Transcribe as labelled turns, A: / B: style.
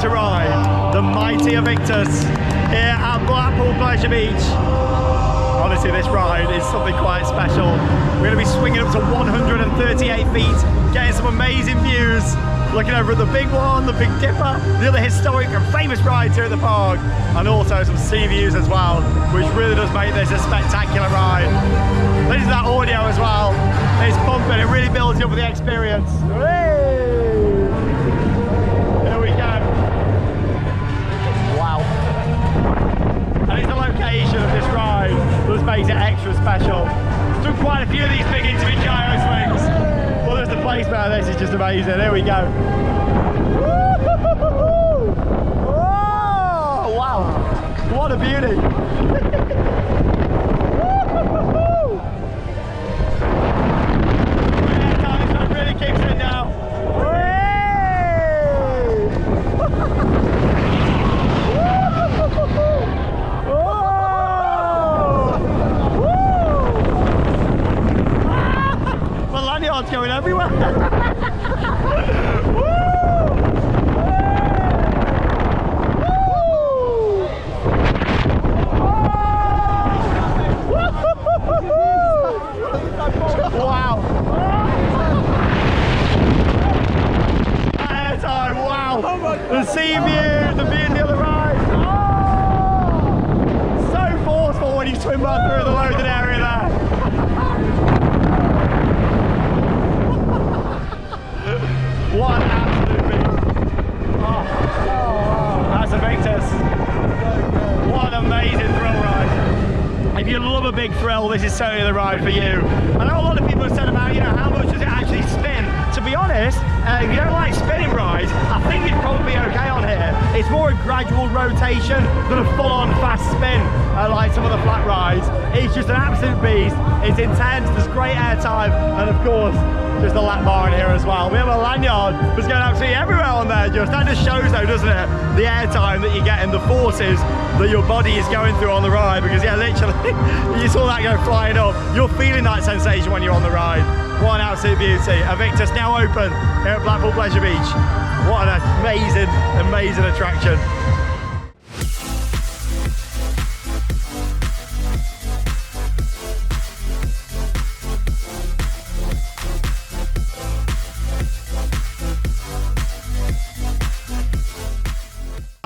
A: to ride the mighty Aviktas here at Blackpool Pleasure Beach. Honestly, this ride is something quite special. We're going to be swinging up to 138 feet, getting some amazing views, looking over at the big one, the Big Dipper, the other historic and famous rides here at the park, and also some sea views as well, which really does make this a spectacular ride. This is that audio as well. It's pumping, it really builds you up for the experience. Hey! Here we go. Wow. And it's the location of this ride that makes it extra special. Took quite a few of these big Intamin Gyro Swings. Well, there's the placement of this is just amazing. Here we go. Oh, wow. What a beauty. It really kicks in now. My lanyard's going everywhere. Wow. Airtime, wow. The sea view, the view of the other ride. Oh, so forceful when you swim right through the loaded area there. What an absolute beast. Oh, that's Aviktas. What an amazing thrill ride. If you love a big thrill, this is certainly the ride for you. I know a lot of people have said about, how much does it actually spin? To be honest, if you don't like spinning rides, I think it'd probably be okay on here. It's more a gradual rotation than a full-on fast spin, like some of the flat rides. It's just an absolute beast. It's intense, there's great air time, and of course, just a lap bar in here as well. We have a lanyard that's going absolutely everywhere on there. That just shows though, doesn't it? The air time that you get and the forces that your body is going through on the ride, because yeah, literally, you saw that go flying up. You're feeling that sensation when you're on the ride. What an absolute beauty. Aviktas now open here at Blackpool Pleasure Beach. What an amazing, amazing attraction.